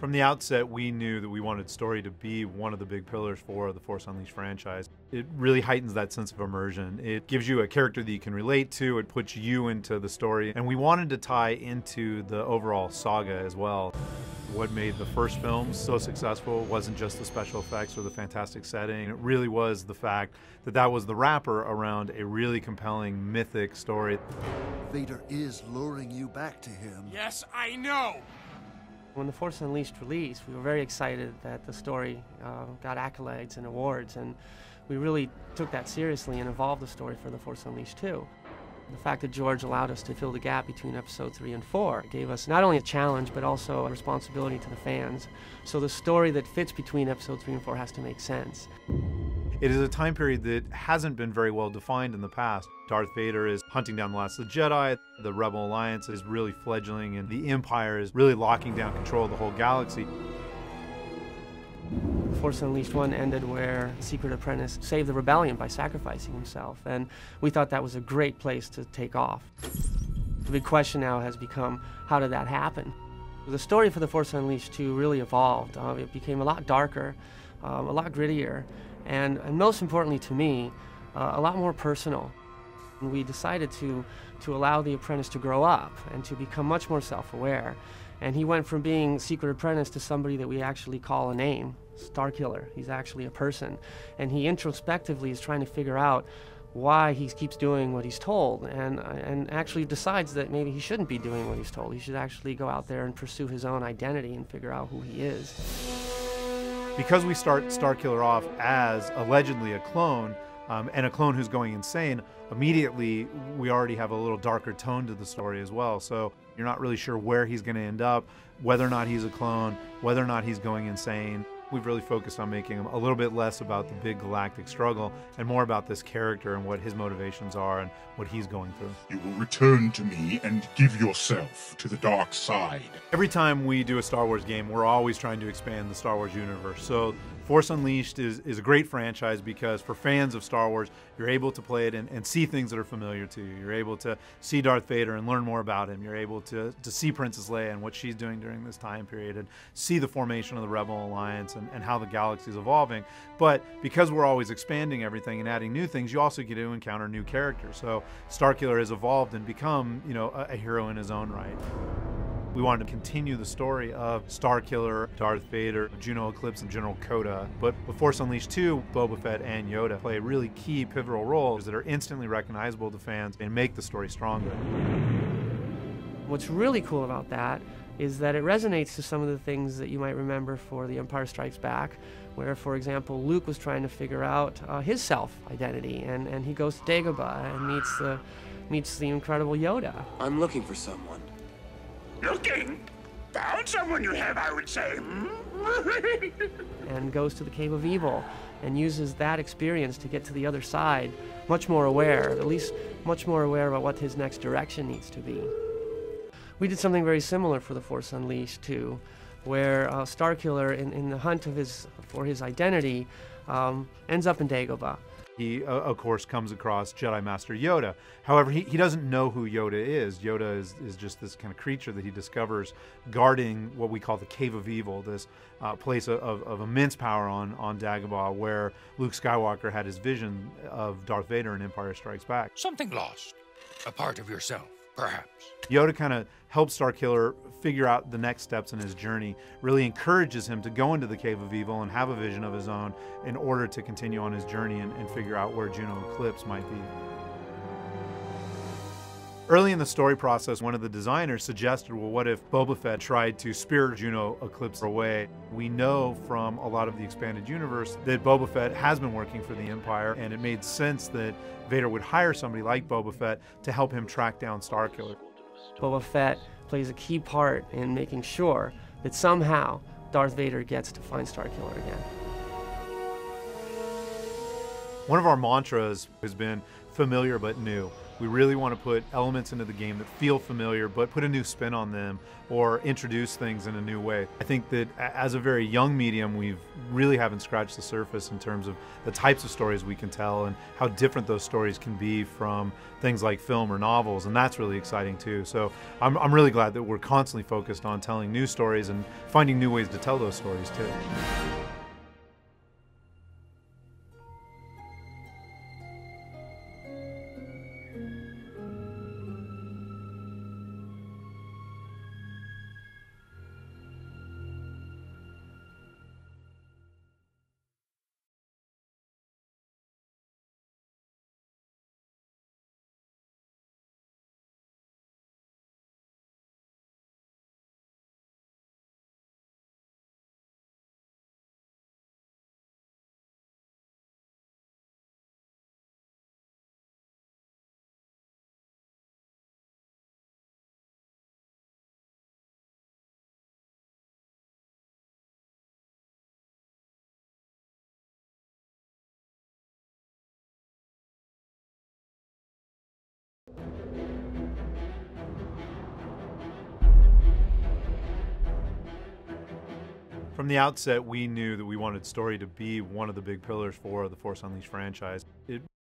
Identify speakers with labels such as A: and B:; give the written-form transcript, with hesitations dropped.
A: From the outset, we knew that we wanted story to be one of the big pillars for the Force Unleashed franchise. It really heightens that sense of immersion. It gives you a character that you can relate to, it puts you into the story, and we wanted to tie into the overall saga as well. What made the first film so successful wasn't just the special effects or the fantastic setting. It really was the fact that that was the wrapper around a really compelling, mythic story.
B: Vader is luring you back to him.
C: Yes, I know!
D: When The Force Unleashed released, we were very excited that the story got accolades and awards, and we really took that seriously and evolved the story for The Force Unleashed 2. The fact that George allowed us to fill the gap between Episode 3 and 4 gave us not only a challenge, but also a responsibility to the fans. So the story that fits between Episode 3 and 4 has to make sense.
A: It is a time period that hasn't been very well defined in the past. Darth Vader is hunting down the last of the Jedi, the Rebel Alliance is really fledgling, and the Empire is really locking down control of the whole galaxy.
D: Force Unleashed 1 ended where Secret Apprentice saved the rebellion by sacrificing himself, and we thought that was a great place to take off. The big question now has become, how did that happen? The story for The Force Unleashed 2 really evolved. It became a lot darker, a lot grittier, and most importantly to me, a lot more personal. And we decided to allow the apprentice to grow up and to become much more self-aware. And he went from being Secret Apprentice to somebody that we actually call a name, Starkiller. He's actually a person. And he introspectively is trying to figure out why he keeps doing what he's told, and actually decides that maybe he shouldn't be doing what he's told. He should actually go out there and pursue his own identity and figure out who he is.
A: Because we start Starkiller off as allegedly a clone, and a clone who's going insane, immediately we already have a little darker tone to the story as well. So you're not really sure where he's going to end up, whether or not he's a clone, whether or not he's going insane. We've really focused on making him a little bit less about the big galactic struggle and more about this character and what his motivations are and what he's going through.
C: You will return to me and give yourself to the dark side.
A: Every time we do a Star Wars game, we're always trying to expand the Star Wars universe. So Force Unleashed is a great franchise because for fans of Star Wars, you're able to play it and see things that are familiar to you. You're able to see Darth Vader and learn more about him. You're able to see Princess Leia and what she's doing during this time period and see the formation of the Rebel Alliance and how the galaxy is evolving. But because we're always expanding everything and adding new things, you also get to encounter new characters. So Starkiller has evolved and become, a hero in his own right. We wanted to continue the story of Starkiller, Darth Vader, Juno Eclipse, and General Coda. But with Force Unleashed 2, Boba Fett and Yoda play really key pivotal roles that are instantly recognizable to fans and make the story stronger.
D: What's really cool about that is that it resonates to some of the things that you might remember for The Empire Strikes Back, where, for example, Luke was trying to figure out his self-identity, and he goes to Dagobah and meets the incredible Yoda.
E: I'm looking for someone.
C: Looking? Found someone you have, I would say.
D: And goes to the Cave of Evil and uses that experience to get to the other side, much more aware, at least much more aware about what his next direction needs to be. We did something very similar for The Force Unleashed 2, where Starkiller, in the hunt for his identity, ends up in Dagobah.
A: He, of course, comes across Jedi Master Yoda. However, he doesn't know who Yoda is. Yoda is just this kind of creature that he discovers guarding what we call the Cave of Evil, this place of immense power on Dagobah, where Luke Skywalker had his vision of Darth Vader in Empire Strikes Back.
F: Something lost. A part of yourself, perhaps.
A: Yoda kind of helps Starkiller figure out the next steps in his journey, really encourages him to go into the Cave of Evil and have a vision of his own in order to continue on his journey and figure out where Juno Eclipse might be. Early in the story process, one of the designers suggested, well, what if Boba Fett tried to spirit Juno Eclipse away? We know from a lot of the expanded universe that Boba Fett has been working for the Empire, and it made sense that Vader would hire somebody like Boba Fett to help him track down Starkiller.
D: Boba Fett plays a key part in making sure that somehow Darth Vader gets to find Starkiller again. One
A: of our mantras has been familiar but new. We really want to put elements into the game that feel familiar, but put a new spin on them or introduce things in a new way. I think that as a very young medium, we really haven't scratched the surface in terms of the types of stories we can tell and how different those stories can be from things like film or novels, and that's really exciting too. So I'm really glad that we're constantly focused on telling new stories and finding new ways to tell those stories too. From the outset, we knew that we wanted story to be one of the big pillars for the Force Unleashed franchise. It